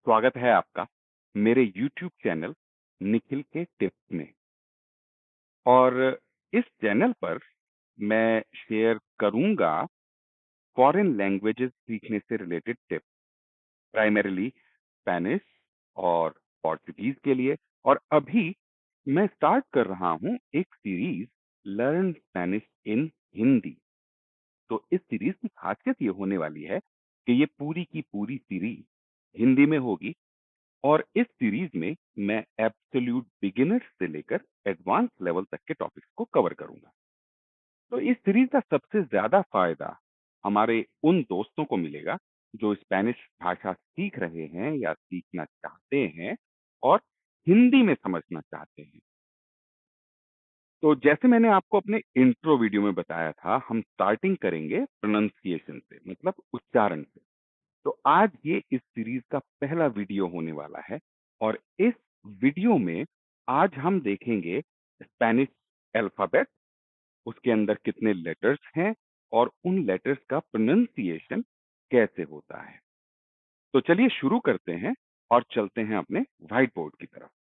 स्वागत है आपका मेरे YouTube चैनल निखिल के टिप्स में। और इस चैनल पर मैं शेयर करूंगा फॉरेन लैंग्वेजेस सीखने से रिलेटेड टिप्स, प्राइमरीली स्पेनिश और पोर्चुगीज के लिए। और अभी मैं स्टार्ट कर रहा हूं एक सीरीज, लर्न स्पेनिश इन हिंदी। तो इस सीरीज की खासियत ये होने वाली है कि ये पूरी की पूरी सीरीज हिंदी में होगी। और इस सीरीज में मैं एब्सोल्यूट बिगिनर्स से लेकर एडवांस लेवल तक के टॉपिक्स को कवर करूंगा। तो इस सीरीज का सबसे ज्यादा फायदा हमारे उन दोस्तों को मिलेगा जो स्पेनिश भाषा सीख रहे हैं या सीखना चाहते हैं और हिंदी में समझना चाहते हैं। तो जैसे मैंने आपको अपने इंट्रो वीडियो में बताया था, हम स्टार्टिंग करेंगे प्रोनाउंसिएशन से, मतलब उच्चारण से। तो आज ये इस सीरीज का पहला वीडियो होने वाला है। और इस वीडियो में आज हम देखेंगे स्पेनिश अल्फाबेट, उसके अंदर कितने लेटर्स हैं और उन लेटर्स का प्रोनाउंसिएशन कैसे होता है। तो चलिए शुरू करते हैं और चलते हैं अपने व्हाइट बोर्ड की तरफ।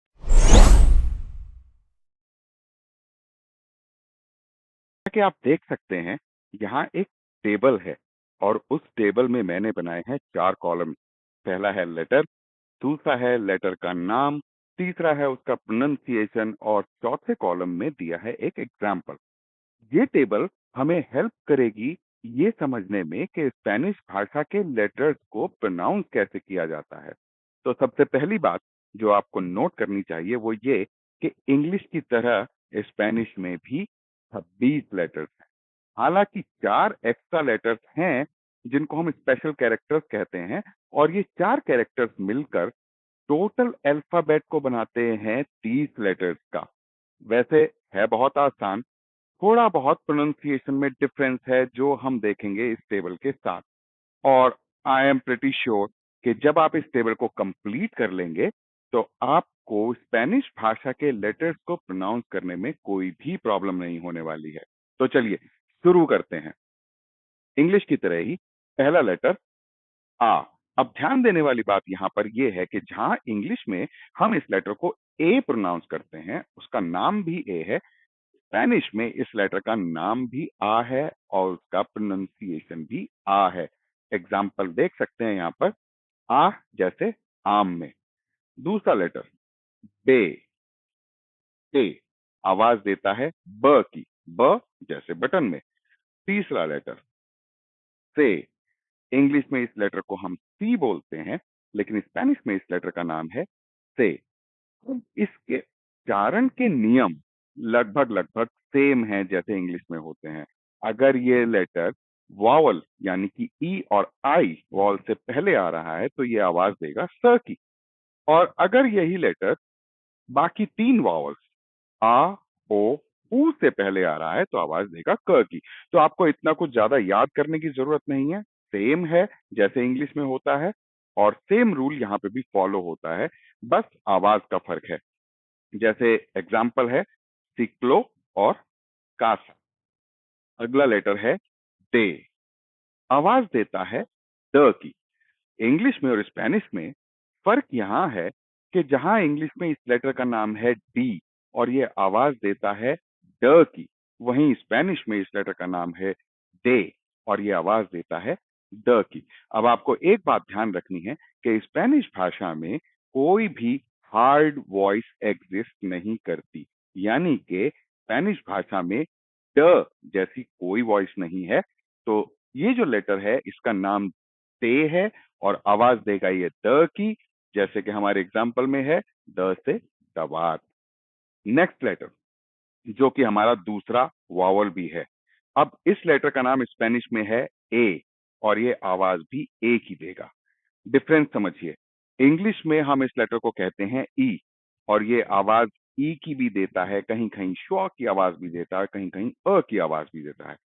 कि आप देख सकते हैं यहाँ एक टेबल है और उस टेबल में मैंने बनाए हैं 4 कॉलम। पहला है लेटर, दूसरा है लेटर का नाम, तीसरा है उसका प्रोनाउंसिएशन और चौथे कॉलम में दिया है एक एग्जाम्पल। ये टेबल हमें हेल्प करेगी ये समझने में कि स्पेनिश भाषा के लेटर्स को प्रोनाउंस कैसे किया जाता है। तो सबसे पहली बात जो आपको नोट करनी चाहिए वो ये कि इंग्लिश की तरह स्पेनिश में भी 26 लेटर्स हैं। हालांकि 4 एक्स्ट्रा लेटर्स हैं जिनको हम स्पेशल कैरेक्टर्स कहते हैं, और ये 4 कैरेक्टर्स मिलकर टोटल अल्फाबेट को बनाते हैं 30 लेटर्स का। वैसे है बहुत आसान, थोड़ा बहुत प्रोनाउंसिएशन में डिफरेंस है जो हम देखेंगे इस टेबल के साथ। और आई एम प्रिटी श्योर कि जब आप इस टेबल को कंप्लीट कर लेंगे तो आपको स्पेनिश भाषा के लेटर्स को प्रोनाउंस करने में कोई भी प्रॉब्लम नहीं होने वाली है। तो चलिए शुरू करते हैं। इंग्लिश की तरह ही पहला लेटर आ। अब ध्यान देने वाली बात यहाँ पर यह है कि जहां इंग्लिश में हम इस लेटर को ए प्रोनाउंस करते हैं, उसका नाम भी ए है, स्पेनिश में इस लेटर का नाम भी आ है और उसका प्रोनाउंसिएशन भी आ है। एग्जाम्पल देख सकते हैं यहाँ पर, आ जैसे आम में। दूसरा लेटर बे, ए आवाज देता है ब की, ब जैसे बटन में। तीसरा लेटर से, इंग्लिश में इस लेटर को हम सी बोलते हैं, लेकिन स्पेनिश में इस लेटर का नाम है से। इसके उच्चारण के नियम लगभग लगभग सेम हैं जैसे इंग्लिश में होते हैं। अगर ये लेटर वॉवल यानी कि ई और आई वॉवल से पहले आ रहा है तो ये आवाज देगा स की। और अगर यही लेटर बाकी 3 वॉवल्स आ, ओ, ऊ से पहले आ रहा है तो आवाज देगा क की। तो आपको इतना कुछ ज्यादा याद करने की जरूरत नहीं है, सेम है जैसे इंग्लिश में होता है और सेम रूल यहाँ पे भी फॉलो होता है, बस आवाज का फर्क है। जैसे एग्जाम्पल है सिक्लो और कासा। अगला लेटर है दे, आवाज देता है द की। इंग्लिश में और स्पेनिश में फर्क यहाँ है कि जहां इंग्लिश में इस लेटर का नाम है डी और ये आवाज देता है ड की, वहीं स्पेनिश में इस लेटर का नाम है दे और ये आवाज देता है द की। अब आपको एक बात ध्यान रखनी है कि स्पेनिश भाषा में कोई भी हार्ड वॉइस एग्जिस्ट नहीं करती, यानी कि स्पेनिश भाषा में ड जैसी कोई वॉइस नहीं है। तो ये जो लेटर है इसका नाम ते है और आवाज देगा ये द की, जैसे कि हमारे एग्जाम्पल में है द से दवात। नेक्स्ट लेटर जो कि हमारा दूसरा वावल भी है। अब इस लेटर का नाम स्पेनिश में है ए और ये आवाज भी ए की देगा। डिफरेंस समझिए, इंग्लिश में हम इस लेटर को कहते हैं ई और ये आवाज ई की भी देता है, कहीं कहीं श्व की आवाज भी देता है, कहीं कहीं अ की आवाज भी देता है।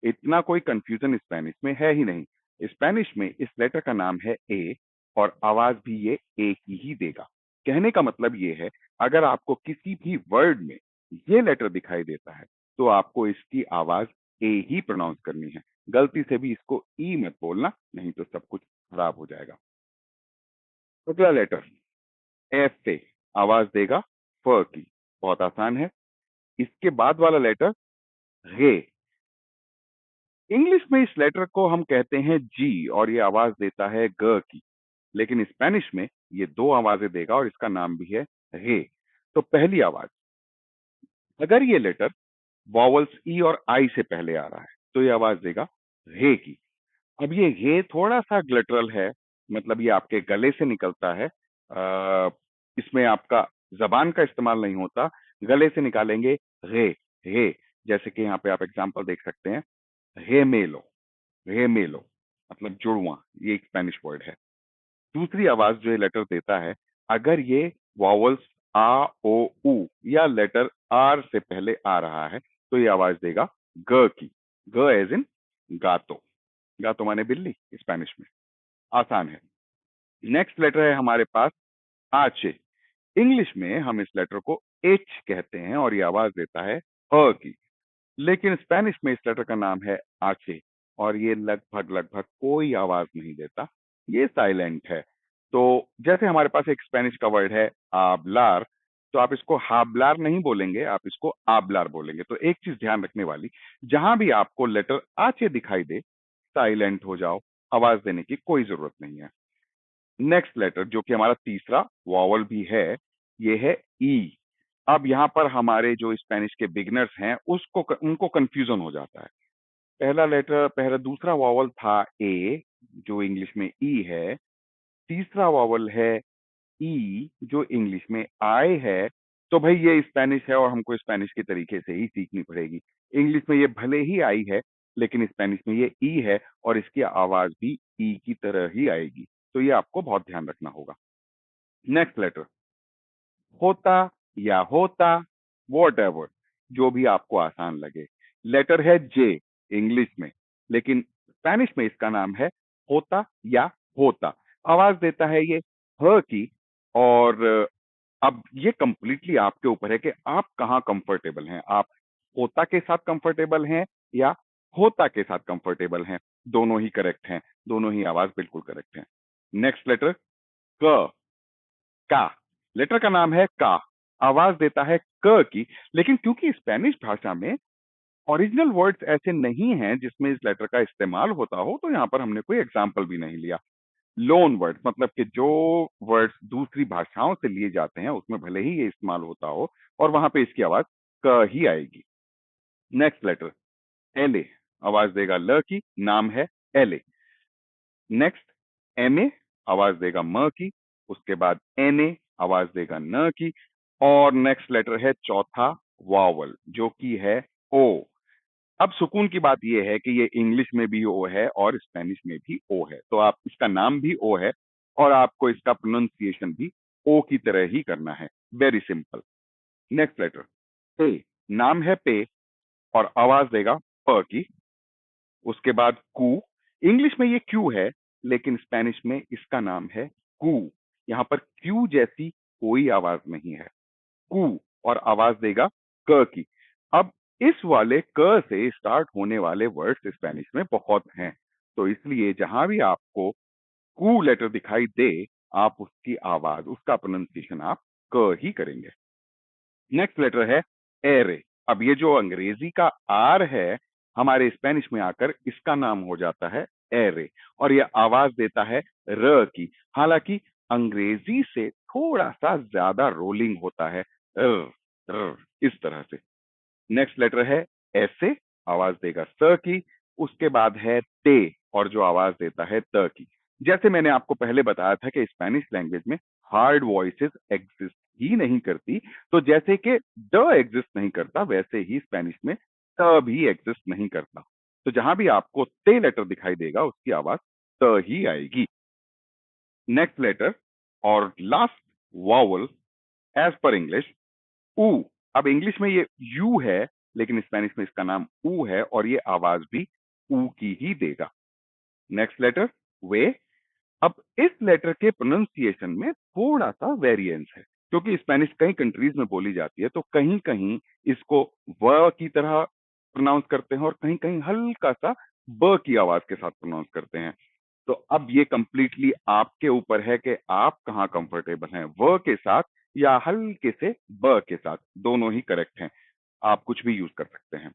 इतना कोई कंफ्यूजन स्पेनिश में है ही नहीं। स्पेनिश में इस लेटर का नाम है ए और आवाज भी ये ए की ही देगा। कहने का मतलब ये है, अगर आपको किसी भी वर्ड में ये लेटर दिखाई देता है तो आपको इसकी आवाज ए ही प्रोनाउंस करनी है। गलती से भी इसको ई मत बोलना, नहीं तो सब कुछ खराब हो जाएगा। अगला लेटर एफ से आवाज देगा फ की, बहुत आसान है। इसके बाद वाला लेटर गे। इंग्लिश में इस लेटर को हम कहते हैं जी और ये आवाज देता है ग की, लेकिन स्पेनिश में ये दो आवाजें देगा और इसका नाम भी है रे। तो पहली आवाज, अगर ये लेटर वॉवल्स ई और आई से पहले आ रहा है तो ये आवाज देगा रे की। अब ये थोड़ा सा ग्लिटरल है, मतलब ये आपके गले से निकलता है। इसमें आपका जबान का इस्तेमाल नहीं होता, गले से निकालेंगे रे। रे, जैसे कि यहाँ पे आप एग्जांपल देख सकते हैं, रेमेलो। रेमेलो मतलब जुड़वा, ये एक स्पेनिश वर्ड है। दूसरी आवाज जो ये लेटर देता है, अगर ये वॉवल्स आ ओ उ या लेटर आर से पहले आ रहा है तो ये आवाज देगा ग की। ग एज इन गातो। गातो माने बिल्ली स्पेनिश में। आसान है। नेक्स्ट लेटर है हमारे पास आचे। इंग्लिश में हम इस लेटर को एच कहते हैं और ये आवाज देता है ह की, लेकिन स्पेनिश में इस लेटर का नाम है आचे और ये लगभग लगभग कोई आवाज नहीं देता, ये साइलेंट है। तो जैसे हमारे पास एक स्पेनिश का वर्ड है आबलार, तो आप इसको हाबलार नहीं बोलेंगे, आप इसको आबलार बोलेंगे। तो एक चीज ध्यान रखने वाली, जहां भी आपको लेटर आचे दिखाई दे, साइलेंट हो जाओ, आवाज देने की कोई जरूरत नहीं है। नेक्स्ट लेटर जो कि हमारा तीसरा वॉवल भी है, ये है ई। अब यहाँ पर हमारे जो स्पेनिश के बिगिनर्स हैं उसको उनको कंफ्यूजन हो जाता है। पहला लेटर, पहला दूसरा वॉवल था ए जो इंग्लिश में ई है। तीसरा वॉवल है ई जो इंग्लिश में आई है। तो भाई ये स्पेनिश है और हमको स्पेनिश के तरीके से ही सीखनी पड़ेगी। इंग्लिश में ये भले ही आई है, लेकिन स्पेनिश में ये ई है और इसकी आवाज भी ई की तरह ही आएगी। तो ये आपको बहुत ध्यान रखना होगा। नेक्स्ट लेटर होता या होता, वॉट एवर, जो भी आपको आसान लगे। लेटर है जे इंग्लिश में, लेकिन स्पेनिश में इसका नाम है होता या होता। आवाज देता है ये ह की। और अब ये कंप्लीटली आपके ऊपर है कि आप कहाँ कंफर्टेबल हैं। आप होता के साथ कंफर्टेबल हैं या होता के साथ कंफर्टेबल हैं। दोनों ही करेक्ट हैं, दोनों ही आवाज बिल्कुल करेक्ट है। नेक्स्ट लेटर क, का। लेटर का नाम है का, आवाज देता है क की, लेकिन क्योंकि स्पेनिश भाषा में ओरिजिनल वर्ड्स ऐसे नहीं हैं जिसमें इस लेटर का इस्तेमाल होता हो, तो यहाँ पर हमने कोई एग्जाम्पल भी नहीं लिया। लोन वर्ड्स मतलब कि जो वर्ड्स दूसरी भाषाओं से लिए जाते हैं उसमें भले ही ये इस्तेमाल होता हो और वहां पे इसकी आवाज क ही आएगी। नेक्स्ट लेटर एले, आवाज देगा ल की, नाम है एले। नेक्स्ट एम ए, आवाज देगा म की। उसके बाद एन ए, आवाज देगा न की। और नेक्स्ट लेटर है चौथा वावल जो कि है ओ। अब सुकून की बात यह है कि ये इंग्लिश में भी ओ है और स्पेनिश में भी ओ है, तो आप इसका नाम भी ओ है और आपको इसका प्रोनाउंसिएशन भी ओ की तरह ही करना है। Very simple. नेक्स्ट लेटर पे, नाम है पे और आवाज देगा प की। उसके बाद कू, इंग्लिश में ये क्यू है लेकिन स्पेनिश में इसका नाम है कू। यहाँ पर क्यू जैसी कोई आवाज नहीं है, कू, और आवाज देगा क की। अब इस वाले क से स्टार्ट होने वाले वर्ड्स स्पेनिश में बहुत हैं, तो इसलिए जहां भी आपको कू लेटर दिखाई दे, आप उसकी आवाज, उसका प्रोनाउंसिएशन आप क ही करेंगे। नेक्स्ट लेटर है एरे। अब ये जो अंग्रेजी का आर है, हमारे स्पेनिश में आकर इसका नाम हो जाता है एरे और ये आवाज देता है र की। हालांकि अंग्रेजी से थोड़ा सा ज्यादा रोलिंग होता है, र, र, इस तरह से। नेक्स्ट लेटर है ऐसे, आवाज देगा स की। उसके बाद है ते और जो आवाज देता है त की। जैसे मैंने आपको पहले बताया था कि स्पेनिश लैंग्वेज में हार्ड वॉइसेस एग्जिस्ट ही नहीं करती, तो जैसे कि ड एग्जिस्ट नहीं करता वैसे ही स्पेनिश में त भी एग्जिस्ट नहीं करता। तो जहां भी आपको ते लेटर दिखाई देगा उसकी आवाज त ही आएगी। नेक्स्ट लेटर और last vowel as per English ऊ। अब इंग्लिश में ये यू है लेकिन स्पेनिश में इसका नाम ऊ है और ये आवाज भी ऊ की ही देगा। नेक्स्ट लेटर वे। अब इस लेटर के प्रोनाउंसिएशन में थोड़ा सा वेरिएंस है, क्योंकि स्पेनिश कई कंट्रीज में बोली जाती है, तो कहीं कहीं इसको व की तरह प्रोनाउंस करते हैं और कहीं कहीं हल्का सा ब की आवाज के साथ प्रोनाउंस करते हैं। तो अब ये कंप्लीटली आपके ऊपर है कि आप कहाँ कंफर्टेबल हैं, व के साथ या हल्के से ब के साथ, दोनों ही करेक्ट हैं। आप कुछ भी यूज कर सकते हैं।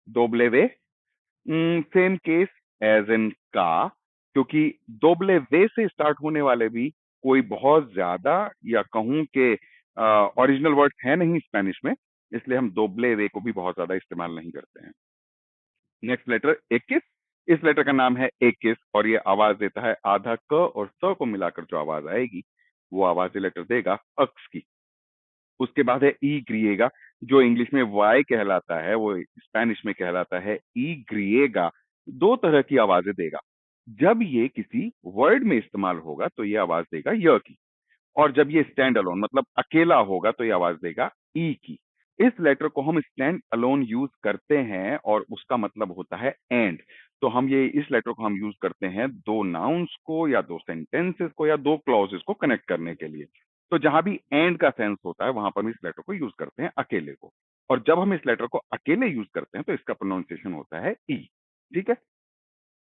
दोबले वे, सेम केस एज इन का, क्योंकि दोबले वे से स्टार्ट होने वाले भी कोई बहुत ज्यादा या कहूं के ओरिजिनल वर्ड है नहीं स्पेनिश में, इसलिए हम दोबले वे को भी बहुत ज्यादा इस्तेमाल नहीं करते हैं। नेक्स्ट लेटर इक्कीस। इस लेटर का नाम है इक्कीस और ये आवाज देता है आधा क और स को मिलाकर जो आवाज आएगी वो आवाज ये लेटर देगा अक्स की। उसके बाद है ई ग्रिएगा, जो इंग्लिश में वाई कहलाता है वो स्पेनिश में कहलाता है ई ग्रिएगा। दो तरह की आवाजें देगा। जब ये किसी वर्ड में इस्तेमाल होगा तो ये आवाज देगा य की, और जब ये स्टैंड अलोन मतलब अकेला होगा तो ये आवाज देगा ई की। इस लेटर को हम स्टैंड अलोन यूज करते हैं और उसका मतलब होता है एंड। तो हम ये इस लेटर को हम यूज करते हैं दो नाउन्स को या दो सेंटेंसेस को या दो क्लॉजेस को कनेक्ट करने के लिए। तो जहां भी एंड का सेंस होता है वहां पर हम इस लेटर को यूज करते हैं अकेले को, और जब हम इस लेटर को अकेले यूज करते हैं तो इसका प्रोनाउंसिएशन होता है ई। ठीक है।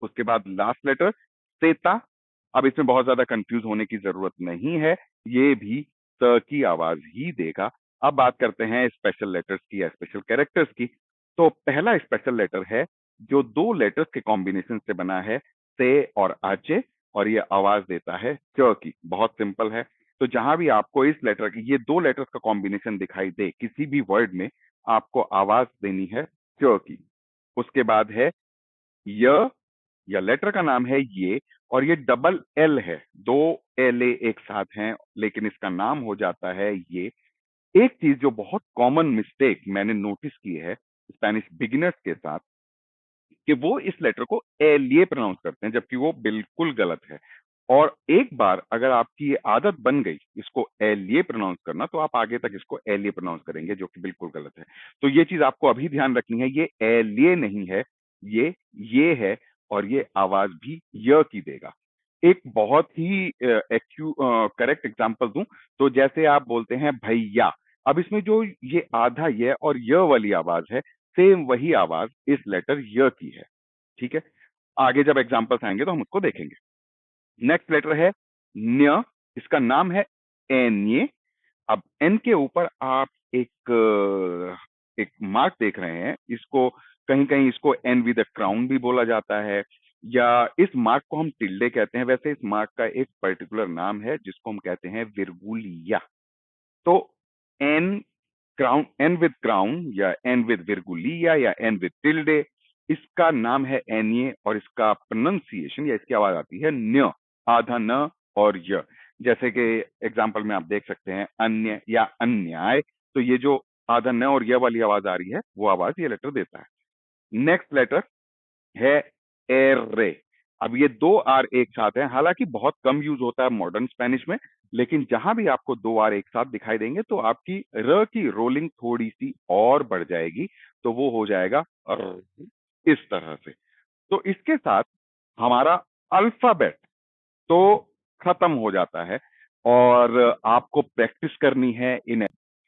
उसके बाद लास्ट लेटर सेता। अब इसमें बहुत ज्यादा कंफ्यूज होने की जरूरत नहीं है, ये भी त की आवाज ही देगा। अब बात करते हैं स्पेशल लेटर्स की या स्पेशल कैरेक्टर्स की। तो पहला स्पेशल लेटर है जो दो लेटर्स के कॉम्बिनेशन से बना है, से और आचे, और ये आवाज देता है च की। बहुत सिंपल है। तो जहां भी आपको इस लेटर की ये दो लेटर्स का कॉम्बिनेशन दिखाई दे किसी भी वर्ड में, आपको आवाज देनी है च की। उसके बाद है य, या लेटर का नाम है ये, और ये डबल एल है, दो एल एक साथ हैं लेकिन इसका नाम हो जाता है ये। एक चीज जो बहुत कॉमन मिस्टेक मैंने नोटिस की है स्पेनिश बिगिनर्स के साथ, कि वो इस लेटर को एलिए प्रोनाउंस करते हैं, जबकि वो बिल्कुल गलत है। और एक बार अगर आपकी ये आदत बन गई इसको एलिए प्रोनाउंस करना, तो आप आगे तक इसको एलिए प्रोनाउंस करेंगे, जो कि बिल्कुल गलत है। तो ये चीज आपको अभी ध्यान रखनी है, ये एलिए नहीं है, ये है, और ये आवाज भी य की देगा। एक बहुत ही करेक्ट एग्जांपल दूं, तो जैसे आप बोलते हैं भैया, अब इसमें जो ये आधा य और य वाली आवाज है, सेम वही आवाज इस लेटर य की है। ठीक है। आगे जब एग्जांपल्स आएंगे तो हम उसको देखेंगे। नेक्स्ट लेटर है न्य। इसका नाम है एन्ये। अब एन के ऊपर आप एक मार्क देख रहे हैं, इसको कहीं कहीं इसको एन विद क्राउन भी बोला जाता है, या इस मार्क को हम टिल्डे कहते हैं। वैसे इस मार्क का एक पर्टिकुलर नाम है जिसको हम कहते हैं विरगुलिया। तो N crown, N with crown या एन विद विरगुलिया या एन विद टिल्डे, इसका नाम है एनए, और इसका प्रोनाउंसिएशन या इसकी आवाज आती है न्य, आधा न और य। जैसे कि एग्जांपल में आप देख सकते हैं अन्य या अन्याय, तो ये जो आधा न और य वाली आवाज आ रही है वो आवाज ये लेटर देता है। नेक्स्ट लेटर है एर रे। अब ये दो आर एक साथ हैं, हालांकि बहुत कम यूज होता है मॉडर्न स्पेनिश में, लेकिन जहां भी आपको दो आर एक साथ दिखाई देंगे तो आपकी र की रोलिंग थोड़ी सी और बढ़ जाएगी, तो वो हो जाएगा र, इस तरह से। तो इसके साथ हमारा अल्फाबेट तो खत्म हो जाता है, और आपको प्रैक्टिस करनी है इन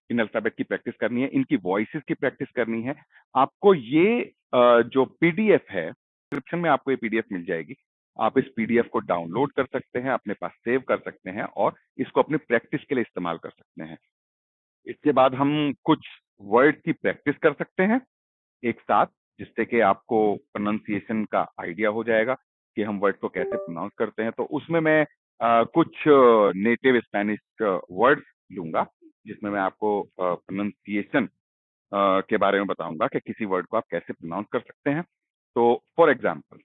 अल्फाबेट की प्रैक्टिस करनी है, इनकी वॉइसेस की प्रैक्टिस करनी है। आपको ये जो पीडीएफ है, डिस्क्रिप्शन में आपको ये पीडीएफ मिल जाएगी। आप इस पीडीएफ को डाउनलोड कर सकते हैं, अपने पास सेव कर सकते हैं और इसको अपनी प्रैक्टिस के लिए इस्तेमाल कर सकते हैं। इसके बाद हम कुछ वर्ड की प्रैक्टिस कर सकते हैं एक साथ, जिससे कि आपको प्रोनाउंसिएशन का आइडिया हो जाएगा कि हम वर्ड को कैसे प्रोनाउंस करते हैं। तो उसमें मैं कुछ नेटिव स्पेनिश वर्ड्स लूंगा, जिसमें मैं आपको प्रोनाउंसिएशन के बारे में बताऊंगा कि किसी वर्ड को आप कैसे प्रोनाउंस कर सकते हैं। तो फॉर एग्जाम्पल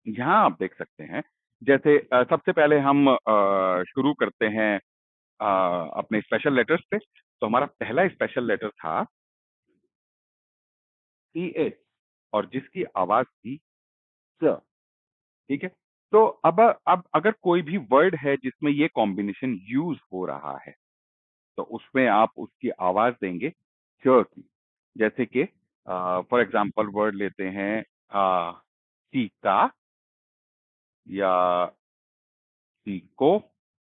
यहाँ आप देख सकते हैं, जैसे सबसे पहले हम शुरू करते हैं अपने स्पेशल लेटर्स से। तो हमारा पहला स्पेशल लेटर था सी एच, और जिसकी आवाज थी स। ठीक है। तो अब अगर कोई भी वर्ड है जिसमें ये कॉम्बिनेशन यूज हो रहा है, तो उसमें आप उसकी आवाज देंगे च की। जैसे कि फॉर एग्जाम्पल वर्ड लेते हैं टीका या टीको।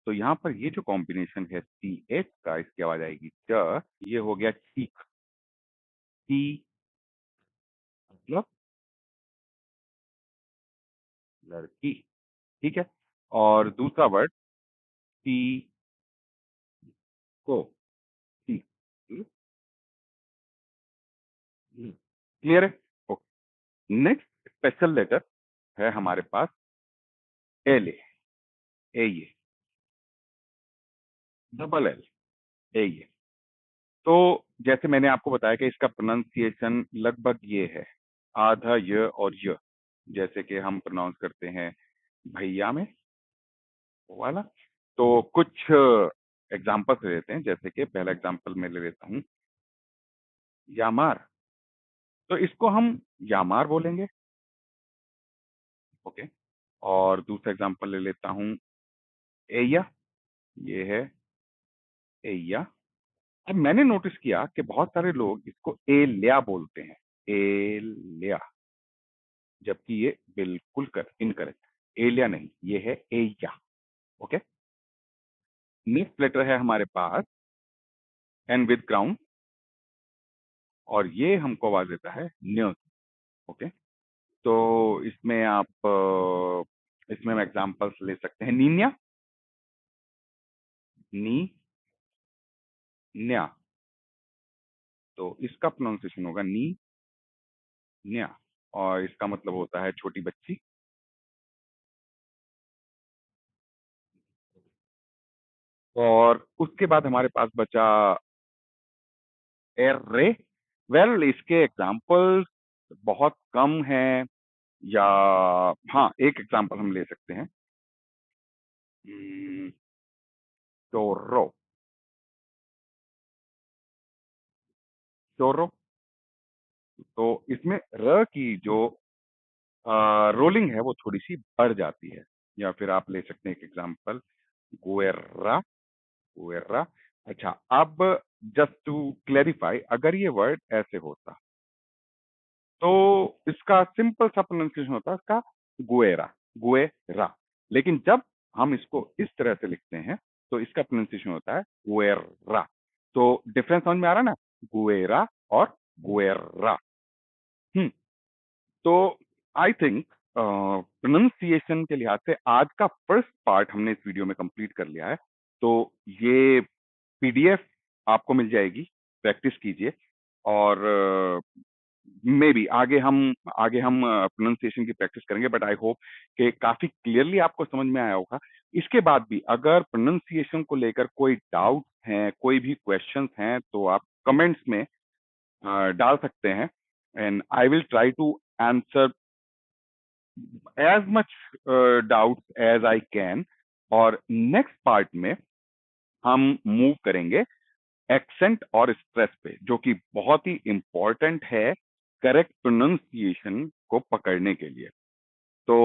तो यहाँ पर ये जो कॉम्बिनेशन है सी एच का, इसकी आवाज आएगी च। ये हो गया चीक। टी मतलब लड़की। ठीक है। और दूसरा वर्ड सी को, सी, क्लियर है? ओके। नेक्स्ट स्पेशल लेटर है हमारे पास एल, ए, डबल एल, ए। तो जैसे मैंने आपको बताया कि इसका प्रोनाउंसिएशन लगभग ये है, आधा य और य, जैसे कि हम प्रोनाउंस करते हैं भैया में, वो वाला। तो कुछ एग्जाम्पल्स ले लेते हैं, जैसे कि पहला एग्जाम्पल मैं ले लेता हूँ, यामार। तो इसको हम यामार बोलेंगे, ओके। और दूसरा एग्जाम्पल ले लेता हूँ, एया। ये है एया। अब मैंने नोटिस किया कि बहुत सारे लोग इसको ए लिया बोलते हैं, ए लिया, जबकि ये बिल्कुल इनकरेक्ट। एलिया नहीं, ये है एया, ओके। नेक्स्ट लेटर है हमारे पास एन विद क्राउन, और ये हमको आवाज देता है न्य, ओके। तो इसमें आप इसमें हम एग्जांपल्स ले सकते हैं, नीन्या, नी, न्या। तो इसका प्रोनाउंसिएशन होगा नी, न्या, और इसका मतलब होता है छोटी बच्ची। और उसके बाद हमारे पास बचा एर्रे। वेल, इसके एग्जाम्पल्स बहुत कम हैं, या हाँ, एक एग्जाम्पल हम ले सकते हैं, टोरो, टोरो। तो इसमें र की जो रोलिंग है वो थोड़ी सी बढ़ जाती है। या फिर आप ले सकते हैं एक एग्जाम्पल, गुएर्रा, गुएर्रा। अच्छा, अब जस्ट टू क्लेरिफाई, अगर ये वर्ड ऐसे होता तो इसका सिंपल सा प्रोनाउंसिएशन होता है इसका गुएरा, गुएरा। लेकिन जब हम इसको इस तरह से लिखते हैं तो इसका प्रोनाउंसिएशन होता है गुएरा। तो डिफरेंस समझ में आ रहा है ना, गुएरा और गुएरा। हम्म। तो आई थिंक प्रोनाउंसिएशन के लिहाज से आज का फर्स्ट पार्ट हमने इस वीडियो में कंप्लीट कर लिया है। तो ये पीडीएफ आपको मिल जाएगी, प्रैक्टिस कीजिए। और मे बी आगे हम प्रोनाउंसिएशन की प्रैक्टिस करेंगे, बट आई होप कि काफी क्लियरली आपको समझ में आया होगा। इसके बाद भी अगर प्रोनाउंसिएशन को लेकर कोई डाउट हैं, कोई भी क्वेश्चंस हैं, तो आप कमेंट्स में डाल सकते हैं, and I will try to answer as much doubt as I can. और नेक्स्ट पार्ट में हम मूव करेंगे एक्सेंट और स्ट्रेस पे, जो कि बहुत ही इंपॉर्टेंट है करेक्ट प्रोनाउंसिएशन को पकड़ने के लिए। तो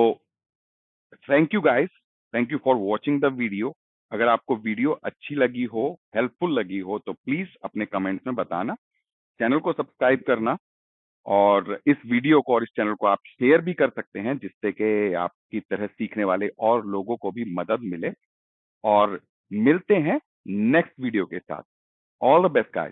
thank you guys, thank you for watching the video. अगर आपको वीडियो अच्छी लगी हो, हेल्पफुल लगी हो, तो प्लीज अपने कमेंट्स में बताना, चैनल को सब्सक्राइब करना, और इस वीडियो को और इस चैनल को आप शेयर भी कर सकते हैं, जिससे कि आपकी तरह सीखने वाले और लोगों को भी मदद मिले। और मिलते हैं नेक्स्ट वीडियो के साथ। All the best guys.